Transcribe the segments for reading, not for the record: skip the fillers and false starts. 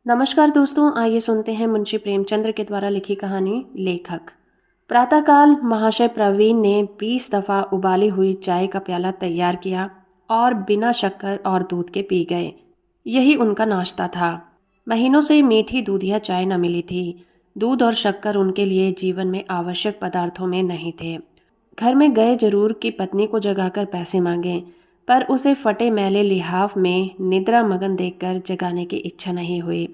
नमस्कार दोस्तों, आइए सुनते हैं मुंशी प्रेमचंद्र के द्वारा लिखी कहानी लेखक। प्रातःकाल महाशय प्रवीण ने 20 दफा उबाली हुई चाय का प्याला तैयार किया और बिना शक्कर और दूध के पी गए। यही उनका नाश्ता था। महीनों से मीठी दूधिया चाय न मिली थी। दूध और शक्कर उनके लिए जीवन में आवश्यक पदार्थों में नहीं थे। घर में गए जरूर कि पत्नी को जगाकर पैसे मांगे, पर उसे फटे मैले लिहाफ में निद्रा मगन देखकर जगाने की इच्छा नहीं हुई।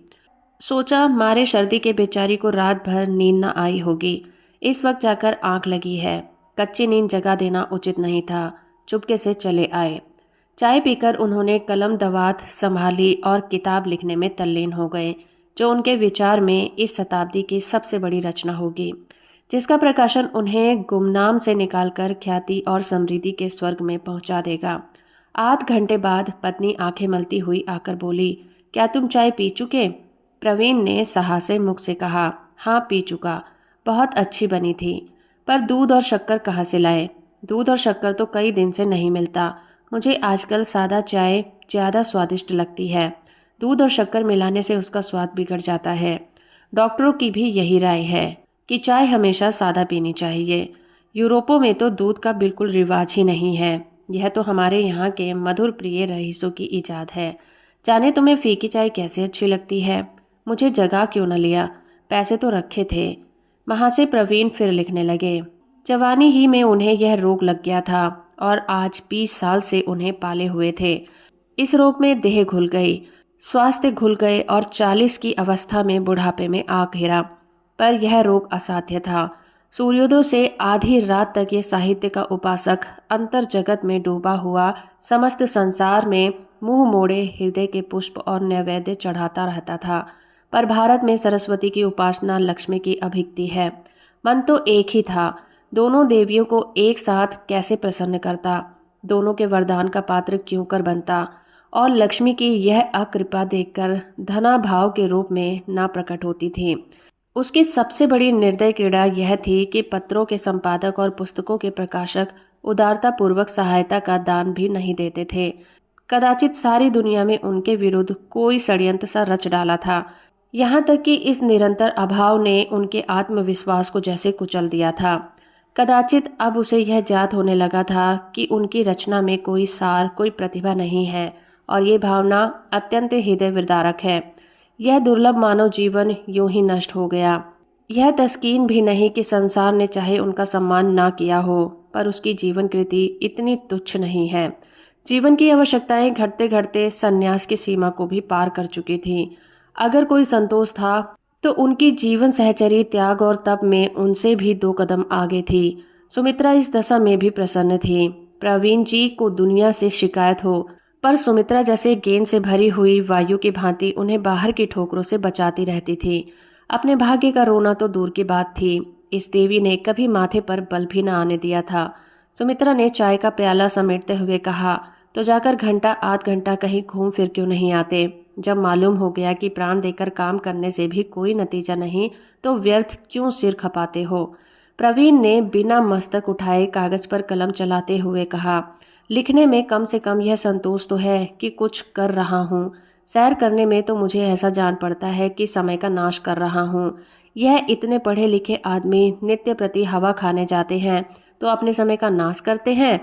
सोचा मारे सर्दी के बेचारी को रात भर नींद न आई होगी, इस वक्त जाकर आंख लगी है। कच्ची नींद जगा देना उचित नहीं था। चुपके से चले आए। चाय पीकर उन्होंने कलम दवात संभाली और किताब लिखने में तल्लीन हो गए, जो उनके विचार में इस शताब्दी की सबसे बड़ी रचना होगी, जिसका प्रकाशन उन्हें गुमनाम से निकालकर ख्याति और समृद्धि के स्वर्ग में पहुंचा देगा। आध घंटे बाद पत्नी आंखें मलती हुई आकर बोली, क्या तुम चाय पी चुके? प्रवीण ने साहसे मुख से कहा, हाँ पी चुका, बहुत अच्छी बनी थी, पर दूध और शक्कर कहाँ से लाए? दूध और शक्कर तो कई दिन से नहीं मिलता। मुझे आजकल सादा चाय ज़्यादा स्वादिष्ट लगती है। दूध और शक्कर मिलाने से उसका स्वाद बिगड़ जाता है। डॉक्टरों की भी यही राय है कि चाय हमेशा सादा पीनी चाहिए। यूरोपों में तो दूध का बिल्कुल रिवाज ही नहीं है। यह तो हमारे यहाँ के मधुर प्रिय रईसों की इजाद है। जाने तुम्हें फीकी चाय कैसे अच्छी लगती है। मुझे जगा क्यों न लिया, पैसे तो रखे थे। वहाँ से प्रवीण फिर लिखने लगे। जवानी ही में उन्हें यह रोग लग गया था और आज 20 साल से उन्हें पाले हुए थे। इस रोग में देह घुल गई, स्वास्थ्य घुल गए और 40 की अवस्था में बुढ़ापे में आ घिरा। पर यह रोग असाध्य था। सूर्योदय से आधी रात तक ये साहित्य का उपासक अंतर जगत में डूबा हुआ समस्त संसार में मुंह मोड़े हृदय के पुष्प और नैवेद्य चढ़ाता रहता था। पर भारत में सरस्वती की उपासना लक्ष्मी की अभिक्ति है। मन तो एक ही था। दोनों देवियों को एक साथ कैसे प्रसन्न करता, दोनों के वरदान का पात्र क्यों कर बनता, और लक्ष्मी की यह अकृपा देखकर धना भाव के रूप में ना प्रकट होती थी। उसकी सबसे बड़ी निर्दय क्रीड़ा यह थी कि पत्रों के संपादक और पुस्तकों के प्रकाशक उदारता पूर्वक सहायता का दान भी नहीं देते थे। कदाचित सारी दुनिया में उनके विरुद्ध कोई षड्यंत्र सा रच डाला था। यहाँ तक कि इस निरंतर अभाव ने उनके आत्मविश्वास को जैसे कुचल दिया था। कदाचित अब उसे यह ज्ञात होने लगा था कि उनकी रचना में कोई सार, कोई प्रतिभा नहीं है, और ये भावना अत्यंत हृदय विदारक है। यह दुर्लभ मानव जीवन यूं ही नष्ट हो गया। यह तस्कीन भी नहीं कि संसार ने चाहे उनका सम्मान ना किया हो, पर उसकी जीवन कृति इतनी तुच्छ नहीं है। जीवन की आवश्यकताएं घटते घटते संन्यास की सीमा को भी पार कर चुकी थी। अगर कोई संतोष था तो उनकी जीवन सहचरी त्याग और तप में उनसे भी 2 कदम आगे थी। सुमित्रा इस दशा में भी प्रसन्न थी। प्रवीण जी को दुनिया से शिकायत हो, पर सुमित्रा जैसे गेंद से भरी हुई वायु की भांति उन्हें बाहर की ठोकरों से बचाती रहती थी। अपने भाग्य का रोना तो दूर की बात थी, इस देवी ने कभी माथे पर बल भी न आने दिया था। सुमित्रा ने चाय का प्याला समेटते हुए कहा, तो जाकर घंटा आध घंटा कहीं घूम फिर क्यों नहीं आते? जब मालूम हो गया कि प्राण देकर काम करने से भी कोई नतीजा नहीं, तो व्यर्थ क्यों सिर खपाते हो? प्रवीण ने बिना मस्तक उठाए कागज पर कलम चलाते हुए कहा, लिखने में कम से कम यह संतोष तो है कि कुछ कर रहा हूँ। सैर करने में तो मुझे ऐसा जान पड़ता है कि समय का नाश कर रहा हूँ। यह इतने पढ़े लिखे आदमी नित्य प्रति हवा खाने जाते हैं तो अपने समय का नाश करते हैं,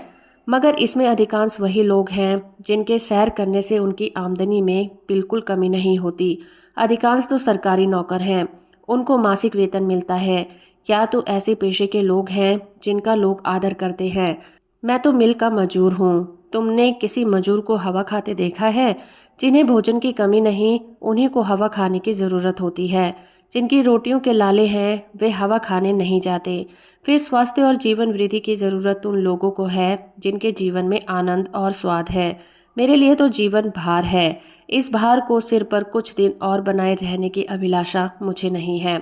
मगर इसमें अधिकांश वही लोग हैं जिनके सैर करने से उनकी आमदनी में बिल्कुल कमी नहीं होती। अधिकांश तो सरकारी नौकर हैं, उनको मासिक वेतन मिलता है, या तो ऐसे पेशे के लोग हैं जिनका लोग आदर करते हैं। मैं तो मिल का मजूर हूँ। तुमने किसी मजूर को हवा खाते देखा है? जिन्हें भोजन की कमी नहीं, उन्हीं को हवा खाने की ज़रूरत होती है। जिनकी रोटियों के लाले हैं वे हवा खाने नहीं जाते। फिर स्वास्थ्य और जीवन वृद्धि की ज़रूरत उन लोगों को है जिनके जीवन में आनंद और स्वाद है। मेरे लिए तो जीवन भार है। इस भार को सिर पर कुछ दिन और बनाए रहने की अभिलाषा मुझे नहीं है।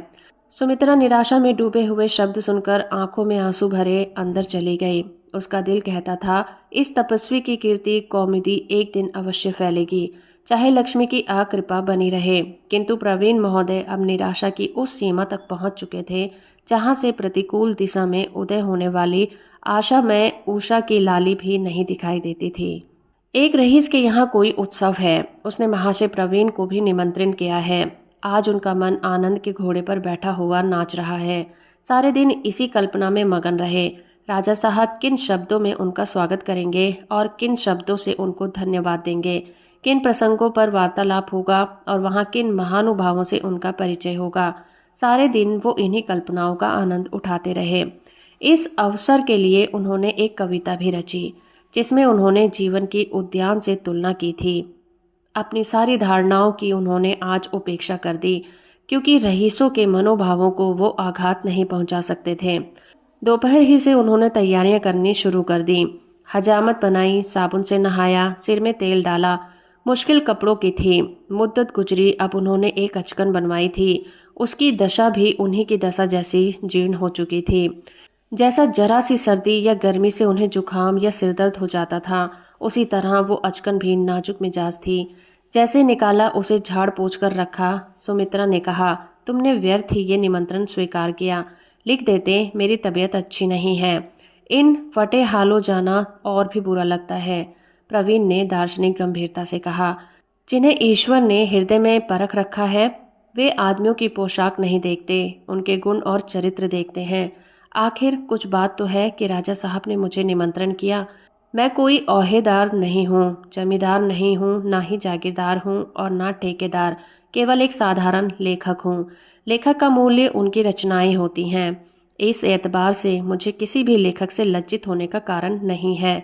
सुमित्रा निराशा में डूबे हुए शब्द सुनकर आंखों में आंसू भरे अंदर चली गई। उसका दिल कहता था, इस तपस्वी की कीर्ति कौमुदी एक दिन अवश्य फैलेगी, चाहे लक्ष्मी की अकृपा बनी रहे। किंतु प्रवीण महोदय अब निराशा की उस सीमा तक पहुंच चुके थे जहां से प्रतिकूल दिशा में उदय होने वाली आशा में उषा की लाली भी नहीं दिखाई देती थी। एक रईस के यहाँ कोई उत्सव है। उसने महाशय प्रवीण को भी निमंत्रण किया है। आज उनका मन आनंद के घोड़े पर बैठा हुआ नाच रहा है। सारे दिन इसी कल्पना में मगन रहे। राजा साहब किन शब्दों में उनका स्वागत करेंगे और किन शब्दों से उनको धन्यवाद देंगे, किन प्रसंगों पर वार्तालाप होगा और वहाँ किन महानुभावों से उनका परिचय होगा। सारे दिन वो इन्हीं कल्पनाओं का आनंद उठाते रहे। इस अवसर के लिए उन्होंने एक कविता भी रची, जिसमें उन्होंने जीवन की उद्यान से तुलना की थी। अपनी सारी धारणाओं की उन्होंने आज उपेक्षा कर दी, क्योंकि रईसों के मनोभावों को वो आघात नहीं पहुंचा सकते थे। दोपहर ही से उन्होंने तैयारियां करनी शुरू कर दी। हजामत बनाई, साबुन से नहाया, सिर में तेल डाला। मुश्किल कपड़ों की थी। मुद्दत गुजरी, अब उन्होंने एक अचकन बनवाई थी। उसकी दशा भी उन्हीं की दशा जैसी जीर्ण हो चुकी थी। जैसा जरा सी सर्दी या गर्मी से उन्हें जुखाम या सिरदर्द हो जाता था, उसी तरह वो अचकन भी नाजुक मिजाज थी। जैसे निकाला उसे झाड़ पोंछ कर रखा। सुमित्रा ने कहा, तुमने व्यर्थ ही ये निमंत्रण स्वीकार किया। लिख देते, मेरी तबीयत अच्छी नहीं है। इन फटे हालों जाना और भी बुरा लगता है। प्रवीण ने दार्शनिक गंभीरता से कहा, जिन्हें ईश्वर ने हृदय में परख रखा है, वे आदमियों की पोशाक नहीं देखते, उनके गुण और चरित्र देखते हैं। आखिर कुछ बात तो है कि राजा साहब ने मुझे निमंत्रण किया। मैं कोई ओहेदार नहीं हूँ, जमींदार नहीं हूँ, ना ही जागीरदार हूँ और ना ठेकेदार, केवल एक साधारण लेखक हूँ। लेखक का मूल्य उनकी रचनाएं होती हैं। इस एतबार से मुझे किसी भी लेखक से लज्जित होने का कारण नहीं है।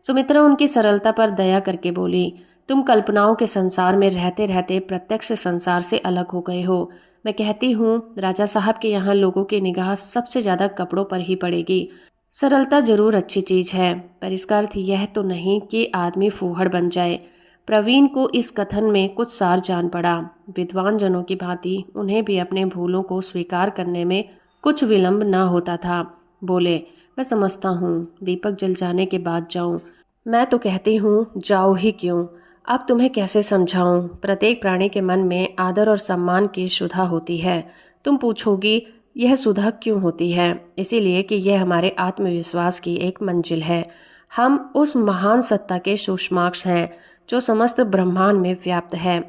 सुमित्रा उनकी सरलता पर दया करके बोली, तुम कल्पनाओं के संसार में रहते रहते प्रत्यक्ष संसार से अलग हो गए हो। मैं कहती हूँ, राजा साहब के यहाँ लोगों की निगाह सबसे ज्यादा कपड़ों पर ही पड़ेगी। सरलता जरूर अच्छी चीज है, पर इसका अर्थ यह तो नहीं कि आदमी फूहड़ बन जाए। प्रवीण को इस कथन में कुछ सार जान पड़ा। विद्वान जनों की भांति उन्हें भी अपने भूलों को स्वीकार करने में कुछ विलंब न होता था। बोले, मैं समझता हूँ, दीपक जल जाने के बाद जाऊं। मैं तो कहती हूँ, जाओ ही क्यों। अब तुम्हें कैसे समझाऊं। प्रत्येक प्राणी के मन में आदर और सम्मान की सुधा होती है। तुम पूछोगी, यह सुधा क्यों होती है? इसीलिए कि यह हमारे आत्मविश्वास की एक मंजिल है। हम उस महान सत्ता के सूक्ष्मांश हैं जो समस्त ब्रह्मांड में व्याप्त है।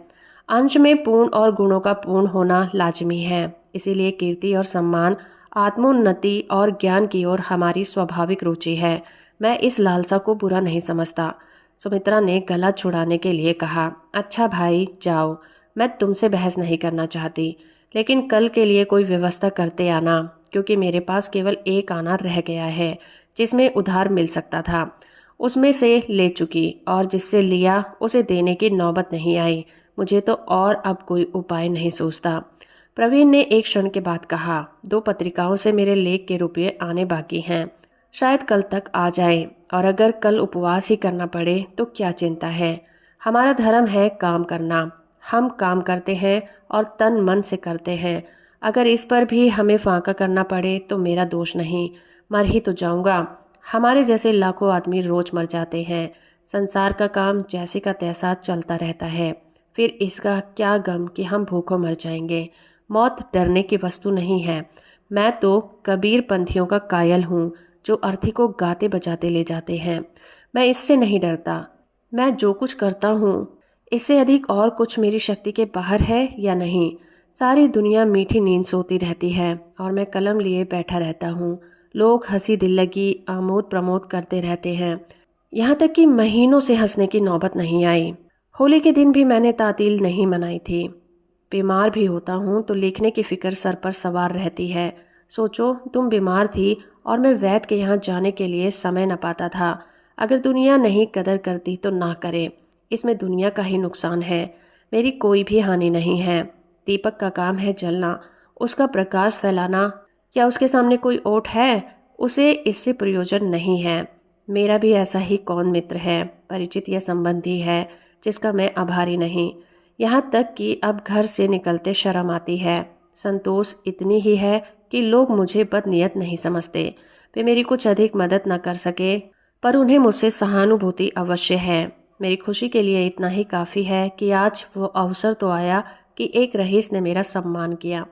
अंश में पूर्ण और गुणों का पूर्ण होना लाजमी है। इसीलिए कीर्ति और सम्मान, आत्मोन्नति और ज्ञान की ओर हमारी स्वाभाविक रुचि है। मैं इस लालसा को बुरा नहीं समझता। सुमित्रा ने गला छुड़ाने के लिए कहा, अच्छा भाई जाओ, मैं तुमसे बहस नहीं करना चाहती, लेकिन कल के लिए कोई व्यवस्था करते आना, क्योंकि मेरे पास केवल एक आना रह गया है जिसमें उधार मिल सकता था। उसमें से ले चुकी और जिससे लिया उसे देने की नौबत नहीं आई। मुझे तो और अब कोई उपाय नहीं सूझता। प्रवीण ने एक क्षण के बाद कहा, 2 पत्रिकाओं से मेरे लेख के रुपये आने बाकी हैं, शायद कल तक आ जाए, और अगर कल उपवास ही करना पड़े तो क्या चिंता है। हमारा धर्म है काम करना। हम काम करते हैं और तन मन से करते हैं। अगर इस पर भी हमें फांका करना पड़े तो मेरा दोष नहीं, मर ही तो जाऊंगा। हमारे जैसे लाखों आदमी रोज मर जाते हैं। संसार का काम जैसे का तैसा चलता रहता है। फिर इसका क्या गम कि हम भूखों मर जाएंगे। मौत डरने की वस्तु नहीं है। मैं तो कबीर पंथियों का कायल हूँ, जो अर्थी को गाते बजाते ले जाते हैं। मैं इससे नहीं डरता। मैं जो कुछ करता हूँ, इससे अधिक और कुछ मेरी शक्ति के बाहर है या नहीं। सारी दुनिया मीठी नींद सोती रहती है और मैं कलम लिए बैठा रहता हूँ। लोग हंसी दिल लगी आमोद प्रमोद करते रहते हैं। यहाँ तक कि महीनों से हंसने की नौबत नहीं आई। होली के दिन भी मैंने तातील नहीं मनाई थी। बीमार भी होता हूँ तो लिखने की फिक्र सर पर सवार रहती है। सोचो, तुम बीमार थी और मैं वैद्य के यहाँ जाने के लिए समय न पाता था। अगर दुनिया नहीं कदर करती तो ना करे। इसमें दुनिया का ही नुकसान है, मेरी कोई भी हानि नहीं है। दीपक का काम है जलना, उसका प्रकाश फैलाना। क्या उसके सामने कोई ओट है? उसे इससे प्रयोजन नहीं है। मेरा भी ऐसा ही कौन मित्र है, परिचित या संबंधी है जिसका मैं आभारी नहीं। यहाँ तक कि अब घर से निकलते शर्म आती है। संतोष इतनी ही है कि लोग मुझे बदनीयत नहीं समझते। वे मेरी कुछ अधिक मदद न कर सके, पर उन्हें मुझसे सहानुभूति अवश्य है। मेरी खुशी के लिए इतना ही काफ़ी है कि आज वो अवसर तो आया कि एक रईस ने मेरा सम्मान किया।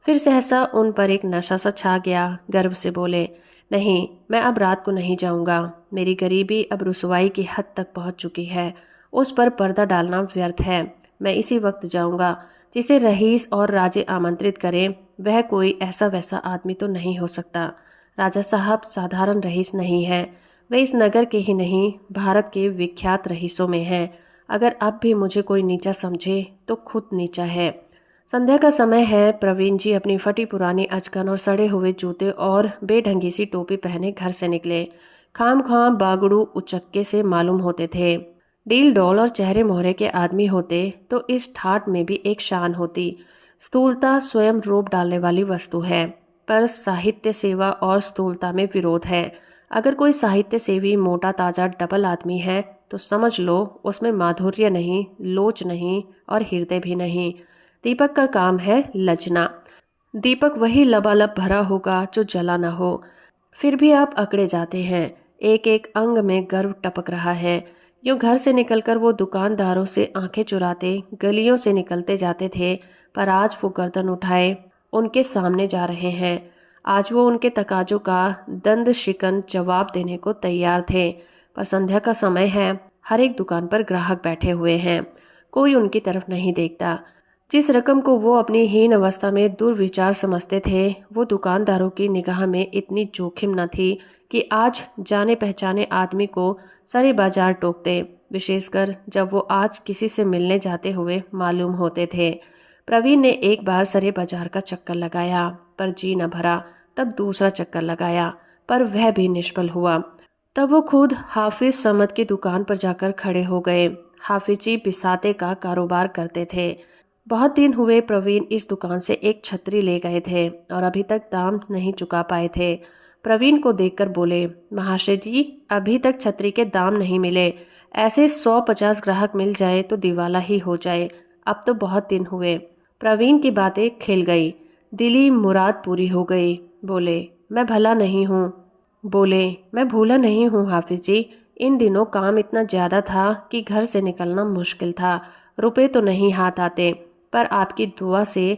फिर सहसा उन पर एक नशा सा छा गया। गर्व से बोले, नहीं, मैं अब रात को नहीं जाऊंगा। मेरी गरीबी अब रुसवाई की हद तक पहुंच चुकी है। उस पर पर्दा डालना व्यर्थ है। मैं इसी वक्त जाऊंगा। जिसे रईस और राजे आमंत्रित करें वह कोई ऐसा वैसा आदमी तो नहीं हो सकता। राजा साहब साधारण रईस नहीं है। वे इस नगर के ही नहीं, भारत के विख्यात रईसों में हैं। अगर अब भी मुझे कोई नीचा समझे तो खुद नीचा है। संध्या का समय है। प्रवीण जी अपनी फटी पुरानी अचकन और सड़े हुए जूते और बेढंगी सी टोपी पहने घर से निकले। खाम खाम बागड़ू उचक्के से मालूम होते थे। डील डॉल और चेहरे मोहरे के आदमी होते तो इस ठाट में भी एक शान होती। स्थूलता स्वयं रूप डालने वाली वस्तु है, पर साहित्य सेवा और स्थूलता में विरोध है। अगर कोई साहित्य सेवी मोटा ताजा डबल आदमी है तो समझ लो उसमें माधुर्य नहीं, लोच नहीं और हृदय भी नहीं। दीपक का काम है लजना। दीपक वही लबालब भरा होगा जो जला न हो। फिर भी आप अकड़े जाते हैं। एक एक अंग में गर्व टपक रहा है। यूं घर से निकलकर वो दुकानदारों से आंखें चुराते गलियों से निकलते जाते थे, पर आज वो गर्दन उठाए उनके सामने जा रहे हैं। आज वो उनके तकाजों का दंड शिकन जवाब देने को तैयार थे। पर संध्या का समय है। हर एक दुकान पर ग्राहक बैठे हुए हैं। कोई उनकी तरफ नहीं देखता। जिस रकम को वो अपनी हीन अवस्था में दुर्विचार समझते थे, वो दुकानदारों की निगाह में इतनी जोखिम न थी कि आज जाने पहचाने आदमी को सरे बाजार टोकते, विशेषकर जब वो आज किसी से मिलने जाते हुए मालूम होते थे। प्रवीण ने एक बार सरे बाजार का चक्कर लगाया, पर जी न भरा। तब दूसरा चक्कर लगाया, पर वह भी निष्फल हुआ। तब वो खुद हाफिज समद की दुकान पर जाकर खड़े हो गए। हाफिज जी बिसाते का कारोबार करते थे। बहुत दिन हुए प्रवीण इस दुकान से एक छतरी ले गए थे और अभी तक दाम नहीं चुका पाए थे। प्रवीण को देखकर बोले, महाशय जी, अभी तक छतरी के दाम नहीं मिले। ऐसे 150 ग्राहक मिल जाए तो दिवाला ही हो जाए। अब तो बहुत दिन हुए। प्रवीण की बातें खिल गई। दिली मुराद पूरी हो गई। बोले, मैं भला नहीं हूँ। बोले, मैं भूला नहीं हूँ हाफिज जी। इन दिनों काम इतना ज़्यादा था कि घर से निकलना मुश्किल था। रुपए तो नहीं हाथ आते, पर आपकी दुआ से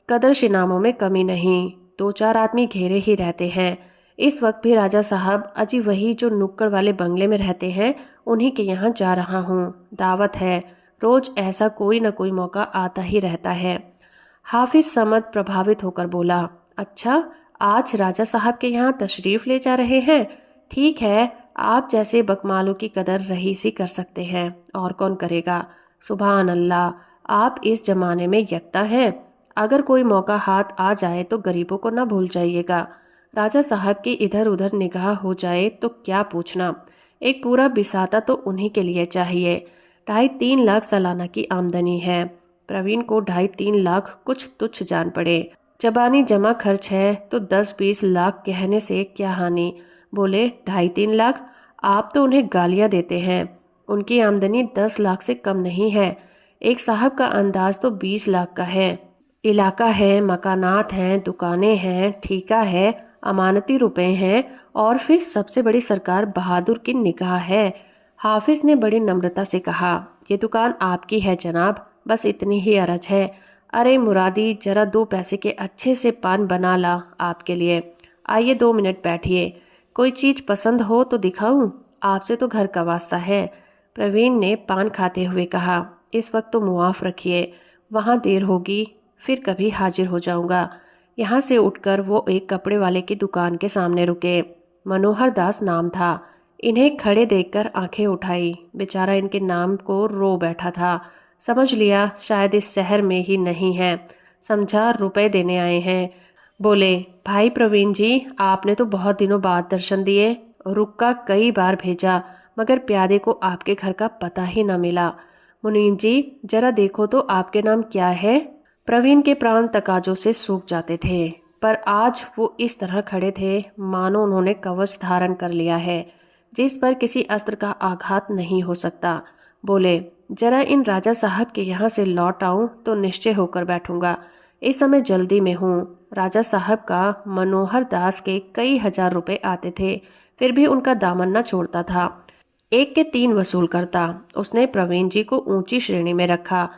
कदर-शिनामों में कमी नहीं। 2-4 आदमी घेरे ही रहते हैं। इस वक्त भी राजा साहब अजी वही जो नुक्कड़ वाले बंगले में रहते हैं, उन्हीं के यहाँ जा रहा हूँ। दावत है। रोज ऐसा कोई न कोई मौका आता ही रहता है। हाफिज समद प्रभावित होकर बोला, अच्छा, आज राजा साहब के यहाँ तशरीफ ले जा रहे हैं। ठीक है, आप जैसे बकमालों की कदर रईस ही कर सकते हैं, और कौन करेगा। सुभान अल्लाह, आप इस जमाने में यकता हैं। अगर कोई मौका हाथ आ जाए तो गरीबों को न भूल जाइएगा। राजा साहब की इधर उधर निगाह हो जाए तो क्या पूछना। एक पूरा बिसाता तो उन्हीं के लिए चाहिए। 2.5-3 लाख सालाना की आमदनी है। प्रवीण को 2.5-3 लाख कुछ तुच्छ जान पड़े। जबानी जमा खर्च है तो 10-20 लाख कहने से क्या हानि। बोले, 2.5-3 लाख? आप तो उन्हें गालियां देते हैं। उनकी आमदनी 10 लाख से कम नहीं है। एक साहब का अंदाज तो 20 लाख का है। इलाका है, मकानात हैं, दुकानें हैं, ठेका है, अमानती रुपए हैं, और फिर सबसे बड़ी सरकार बहादुर की निगाह है। हाफिज ने बड़ी नम्रता से कहा, ये दुकान आपकी है जनाब, बस इतनी ही अरज है। अरे मुरादी, जरा 2 पैसे के अच्छे से पान बना ला आपके लिए। आइए 2 मिनट बैठिए। कोई चीज़ पसंद हो तो दिखाऊं? आपसे तो घर का वास्ता है। प्रवीण ने पान खाते हुए कहा, इस वक्त तो मुआफ़ रखिए, वहाँ देर होगी, फिर कभी हाजिर हो जाऊंगा। यहाँ से उठकर वो एक कपड़े वाले की दुकान के सामने रुके। मनोहर दास नाम था। इन्हें खड़े देखकर आंखें उठाई। बेचारा इनके नाम को रो बैठा था। समझ लिया शायद इस शहर में ही नहीं है। समझा रुपए देने आए हैं। बोले, भाई प्रवीण जी, आपने तो बहुत दिनों बाद दर्शन दिए। रुक्का कई बार भेजा, मगर प्यादे को आपके घर का पता ही न मिला। मुनीम जी, जरा देखो तो आपके नाम क्या है। प्रवीण के प्राण तकाजों से सूख जाते थे, पर आज वो इस तरह खड़े थे मानो उन्होंने कवच धारण कर लिया है, जिस पर किसी अस्त्र का आघात नहीं हो सकता। बोले, जरा इन राजा साहब के यहाँ से लौट आऊं तो निश्चय होकर बैठूंगा। इस समय जल्दी में हूँ। राजा साहब का मनोहर दास के कई हजार रुपए आते थे, फिर भी उनका दामन न छोड़ता था। 1 के 3 वसूल करता। उसने प्रवीण जी को ऊंची श्रेणी में रखा,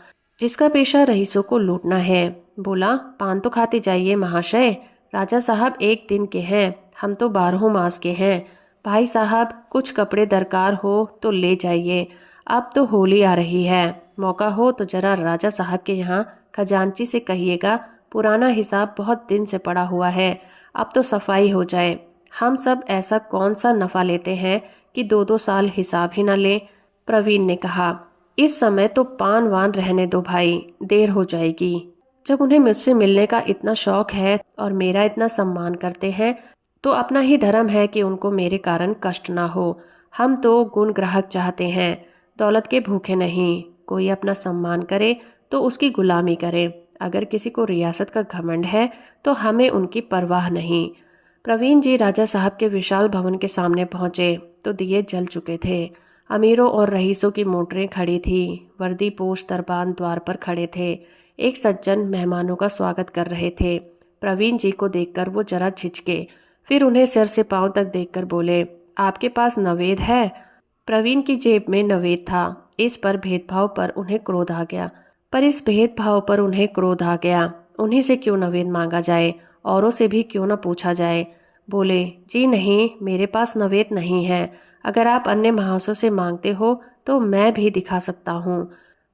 जिसका पेशा रईसों को लूटना है। बोला, पान तो खाते जाइए महाशय, राजा साहब एक दिन के हैं, हम तो 12 मास के हैं। भाई साहब, कुछ कपड़े दरकार हो तो ले जाइए। अब तो होली आ रही है, मौका हो तो जरा राजा साहब के यहाँ खजांची से कहिएगा, पुराना हिसाब बहुत दिन से पड़ा हुआ है, अब तो सफाई हो जाए। हम सब ऐसा कौन सा नफा लेते हैं कि 2-2 साल हिसाब ही ना लें। प्रवीण ने कहा, इस समय तो पान वान रहने दो भाई, देर हो जाएगी। जब उन्हें मुझसे मिलने का इतना शौक है और मेरा इतना सम्मान करते हैं तो अपना ही धर्म है कि उनको मेरे कारण कष्ट ना हो। हम तो गुण ग्राहक चाहते हैं, दौलत के भूखे नहीं। कोई अपना सम्मान करे तो उसकी गुलामी करे। अगर किसी को रियासत का घमंड है तो हमें उनकी परवाह नहीं। प्रवीण जी राजा साहब के विशाल भवन के सामने पहुंचे तो दिए जल चुके थे। अमीरों और रईसों की मोटरें खड़ी थी। वर्दी पोश दरबान द्वार पर खड़े थे। एक सज्जन मेहमानों का स्वागत कर रहे थे। प्रवीण जी को देखकर वो जरा झिझके, फिर उन्हें सिर से पांव तक देखकर बोले, आपके पास नवेद है? प्रवीण की जेब में नवेद था। इस भेदभाव पर उन्हें क्रोध आ गया उन्हीं से क्यों नवेद मांगा जाए, औरों से भी क्यों न पूछा जाए। बोले, जी नहीं, मेरे पास नवेद नहीं है। अगर आप अन्य महाशयों से मांगते हो तो मैं भी दिखा सकता हूँ,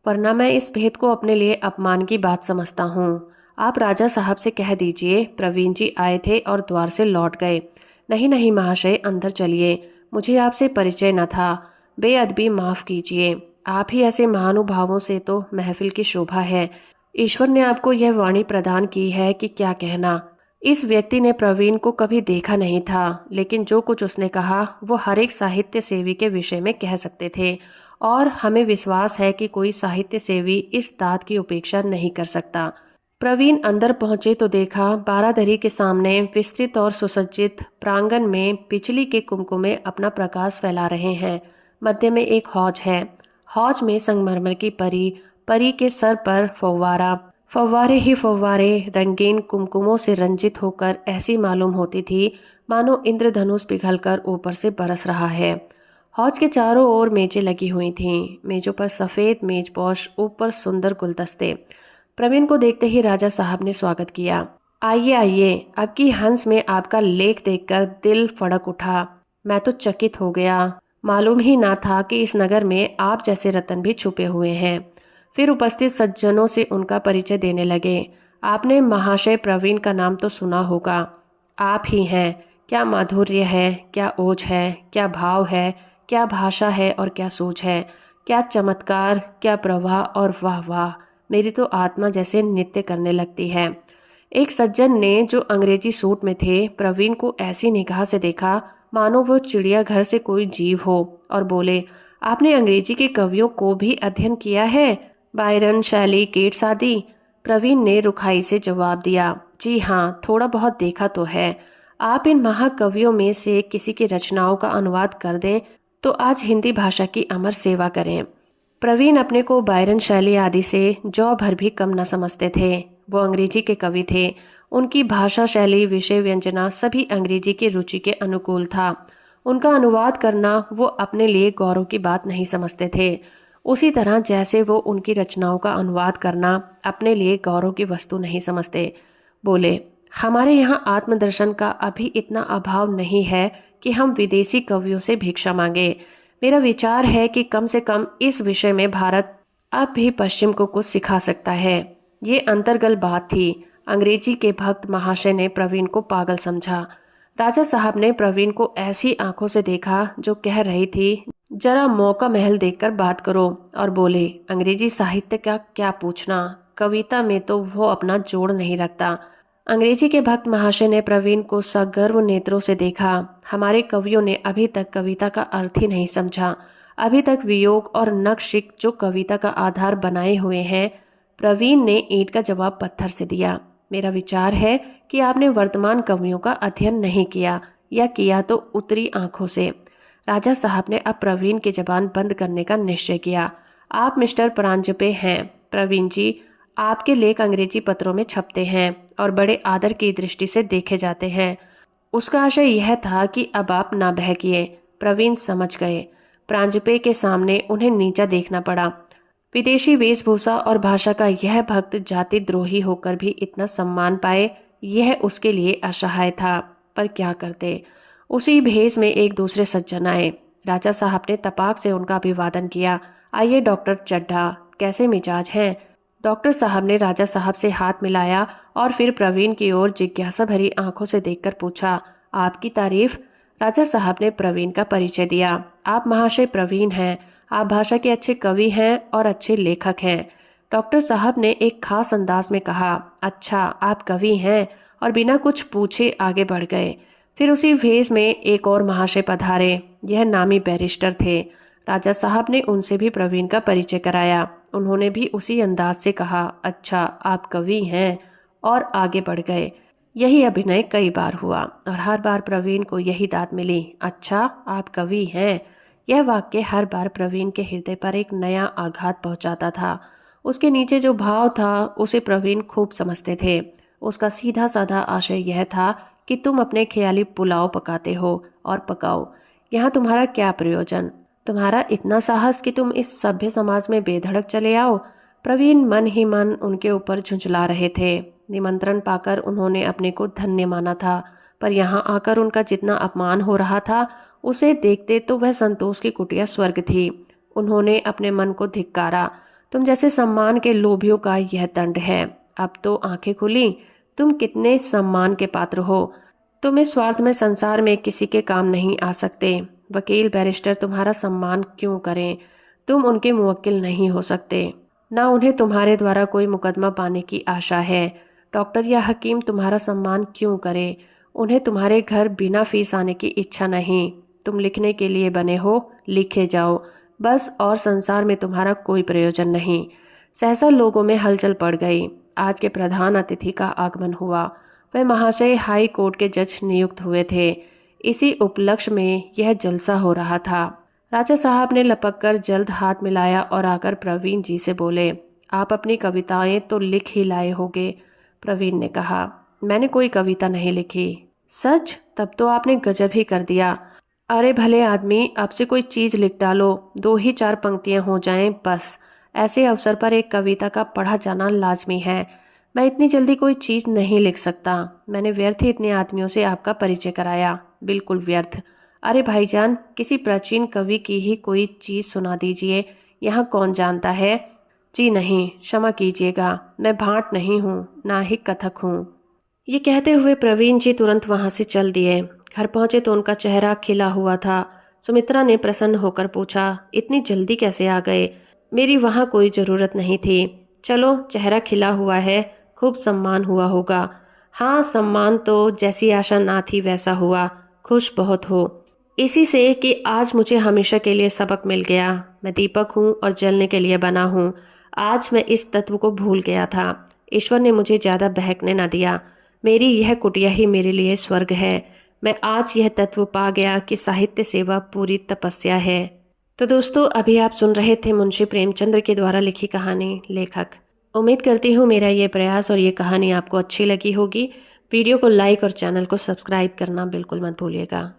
वरना मैं इस भेद को अपने लिए अपमान की बात समझता हूँ। आप राजा साहब से कह दीजिए प्रवीण जी आए थे और द्वार से लौट गए। नहीं नहीं महाशय, अंदर चलिए, मुझे आपसे परिचय न था। बेअदबी माफ कीजिए। आप ही ऐसे महानुभावों से तो महफिल की शोभा है। ईश्वर ने आपको यह वाणी प्रदान की है कि क्या कहना। इस व्यक्ति ने प्रवीण को कभी देखा नहीं था, लेकिन जो कुछ उसने कहा वो हर एक साहित्य सेवी के विषय में कह सकते थे, और हमें विश्वास है कि कोई साहित्य सेवी इस दात की उपेक्षा नहीं कर सकता। प्रवीण अंदर पहुंचे तो देखा बारादरी के सामने विस्तृत और सुसज्जित प्रांगण में बिजली के कुमकुमे अपना प्रकाश फैला रहे हैं। मध्य में एक हौज है। हौज में संगमरमर की परी, परी के सर पर फव्वारा, फव्वारे ही फव्वारे रंगीन कुमकुमों से रंजित होकर ऐसी मालूम होती थी मानो इंद्रधनुष पिघलकर ऊपर से बरस रहा है। हौज के चारों ओर मेजें लगी हुई थीं। मेजों पर सफ़ेद मेजपोश, ऊपर सुंदर गुलदस्ते। प्रवीण को देखते ही राजा साहब ने स्वागत किया। आइए आइए, अब की हंस में आपका लेख देखकर दिल फड़क उठा। मैं तो चकित हो गया, मालूम ही ना था कि इस नगर में आप जैसे रतन भी छुपे हुए हैं। फिर उपस्थित सज्जनों से उनका परिचय देने लगे। आपने महाशय प्रवीण का नाम तो सुना होगा। आप ही हैं। क्या माधुर्य है, क्या ओज है, क्या भाव है, क्या भाषा है और क्या सोच है, क्या चमत्कार, क्या प्रवाह और वाह वाह, मेरी तो आत्मा जैसे नृत्य करने लगती है। एक सज्जन ने, जो अंग्रेजी सूट में थे, प्रवीण को ऐसी निगाह से देखा मानो वो चिड़ियाघर से कोई जीव हो, और बोले, आपने अंग्रेजी के कवियों को भी अध्ययन किया है? बायरन, शैली, केट्स आदि? प्रवीण ने रुखाई से जवाब दिया, जी हाँ, थोड़ा बहुत देखा तो है। आप इन महाकवियों में से किसी की रचनाओं का अनुवाद कर दें तो आज हिंदी भाषा की अमर सेवा करें। प्रवीण अपने को बायरन, शैली आदि से जौ भर भी कम न समझते थे। वो अंग्रेजी के कवि थे। उनकी भाषा, शैली, विषय, व्यंजना सभी अंग्रेजी की रुचि के अनुकूल था। उनका अनुवाद करना वो अपने लिए गौरव की बात नहीं समझते थे, उसी तरह जैसे वो उनकी रचनाओं का अनुवाद करना अपने लिए गौरव की वस्तु नहीं समझते। बोले, हमारे यहाँ आत्मदर्शन का अभी इतना अभाव नहीं है कि हम विदेशी कवियों से भिक्षा मांगे। मेरा विचार है कि कम से कम इस विषय में भारत अब भी पश्चिम को कुछ सिखा सकता है। ये अंतर्गल बात थी। अंग्रेजी के भक्त महाशय ने प्रवीण को पागल समझा। राजा साहब ने प्रवीण को ऐसी आंखों से देखा जो कह रही थी, जरा मौका महल देखकर बात करो, और बोले, अंग्रेजी साहित्य का क्या पूछना, कविता में तो वो अपना जोड़ नहीं रखता। अंग्रेजी के भक्त महाशय ने प्रवीण को सगर्व नेत्रों से देखा। हमारे कवियों ने अभी तक कविता का अर्थ ही नहीं समझा। अभी तक वियोग और नक्शिक जो कविता का आधार बनाए हुए हैं। प्रवीण ने ईंट का जवाब पत्थर से दिया। मेरा विचार है कि आपने वर्तमान कवियों का अध्ययन नहीं किया, या किया तो उतरी आंखों से। राजा साहब ने अब प्रवीण की जबान बंद करने का निश्चय किया। आप मिस्टर परांजपे हैं। प्रवीण जी, आपके लेख अंग्रेजी पत्रों में छपते हैं और बड़े आदर की दृष्टि से देखे जाते हैं। उसका आशय यह था कि अब आप ना बहकिए। प्रवीण समझ गए। प्रांजपे के सामने उन्हें नीचा देखना पड़ा। विदेशी वेशभूषा और भाषा का यह भक्त जाति द्रोही होकर भी इतना सम्मान पाए, यह उसके लिए असहाय था। पर क्या करते। उसी भेष में एक दूसरे सज्जन आए। राजा साहब ने तपाक से उनका अभिवादन किया। आइए डॉक्टर चड्ढा, कैसे मिजाज हैं? डॉक्टर साहब ने राजा साहब से हाथ मिलाया और फिर प्रवीण की ओर जिज्ञासा भरी आंखों से देखकर पूछा, आपकी तारीफ? राजा साहब ने प्रवीण का परिचय दिया। आप महाशय प्रवीण हैं। आप भाषा के अच्छे कवि हैं और अच्छे लेखक हैं। डॉक्टर साहब ने एक खास अंदाज में कहा, अच्छा आप कवि हैं, और बिना कुछ पूछे आगे बढ़ गए। फिर उसी भेष में एक और महाशय पधारे। यह नामी बैरिस्टर थे। राजा साहब ने उनसे भी प्रवीण का परिचय कराया। उन्होंने भी उसी अंदाज से कहा, अच्छा आप कवि हैं, और आगे बढ़ गए। यही अभिनय कई बार हुआ और हर बार प्रवीण को यही दाद मिली, अच्छा आप कवि हैं। यह वाक्य हर बार प्रवीण के हृदय पर एक नया आघात पहुंचाता था। उसके नीचे जो भाव था उसे प्रवीण खूब समझते थे। उसका सीधा साधा आशय यह था कि तुम अपने ख्याली पुलाव पकाते हो और पकाओ, यहाँ तुम्हारा क्या प्रयोजन? तुम्हारा इतना साहस कि तुम इस सभ्य समाज में बेधड़क चले आओ। प्रवीण मन ही मन उनके ऊपर झुंझला रहे थे। निमंत्रण पाकर उन्होंने अपने को धन्य माना था, पर यहाँ आकर उनका जितना अपमान हो रहा था उसे देखते तो वह संतोष की कुटिया स्वर्ग थी। उन्होंने अपने मन को धिक्कारा। तुम जैसे सम्मान के लोभियों का यह दंड है। अब तो आंखें खुली, तुम कितने सम्मान के पात्र हो। तुम इस स्वार्थ में संसार में किसी के काम नहीं आ सकते। वकील बैरिस्टर तुम्हारा सम्मान क्यों करें? तुम उनके मुवक्किल नहीं हो सकते, ना उन्हें तुम्हारे द्वारा कोई मुकदमा पाने की आशा है। डॉक्टर या हकीम तुम्हारा सम्मान क्यों करे? उन्हें तुम्हारे घर बिना फीस आने की इच्छा नहीं। तुम लिखने के लिए बने हो, लिखे जाओ बस, और संसार में तुम्हारा कोई प्रयोजन नहीं। सहसा लोगों में हलचल पड़ गई। आज के प्रधान अतिथि का आगमन हुआ। वह महाशय हाई कोर्ट के जज नियुक्त हुए थे। इसी उपलक्ष्य में यह जलसा हो रहा था। राजा साहब ने लपककर जल्द हाथ मिलाया और आकर प्रवीण जी से बोले, आप अपनी कविताएं तो लिख ही लाए होगे। प्रवीण ने कहा, मैंने कोई कविता नहीं लिखी। सच? तब तो आपने गजब ही कर दिया। अरे भले आदमी, आपसे कोई चीज़ लिख डालो, 2 ही 4 पंक्तियां हो जाएं बस। ऐसे अवसर पर एक कविता का पढ़ा जाना लाजमी है। मैं इतनी जल्दी कोई चीज़ नहीं लिख सकता। मैंने व्यर्थ ही इतने आदमियों से आपका परिचय कराया, बिल्कुल व्यर्थ। अरे भाईजान, किसी प्राचीन कवि की ही कोई चीज़ सुना दीजिए, यहाँ कौन जानता है। जी नहीं, क्षमा कीजिएगा, मैं भाट नहीं हूँ, ना ही कथक हूँ। ये कहते हुए प्रवीण जी तुरंत वहाँ से चल दिए। घर पहुँचे तो उनका चेहरा खिला हुआ था। सुमित्रा ने प्रसन्न होकर पूछा, इतनी जल्दी कैसे आ गए? मेरी वहाँ कोई ज़रूरत नहीं थी। चलो, चेहरा खिला हुआ है, खूब सम्मान हुआ होगा। हाँ, सम्मान तो जैसी आशा ना थी वैसा हुआ। खुश बहुत हो इसी से कि आज मुझे हमेशा के लिए सबक मिल गया। मैं दीपक हूँ और जलने के लिए बना हूँ। आज मैं इस तत्व को भूल गया था। ईश्वर ने मुझे ज़्यादा बहकने ना दिया। मेरी यह कुटिया ही मेरे लिए स्वर्ग है। मैं आज यह तत्व पा गया कि साहित्य सेवा पूरी तपस्या है। तो दोस्तों, अभी आप सुन रहे थे मुंशी प्रेमचंद्र के द्वारा लिखी कहानी लेखक। उम्मीद करती हूँ मेरा ये प्रयास और ये कहानी आपको अच्छी लगी होगी। वीडियो को लाइक और चैनल को सब्सक्राइब करना बिल्कुल मत भूलिएगा।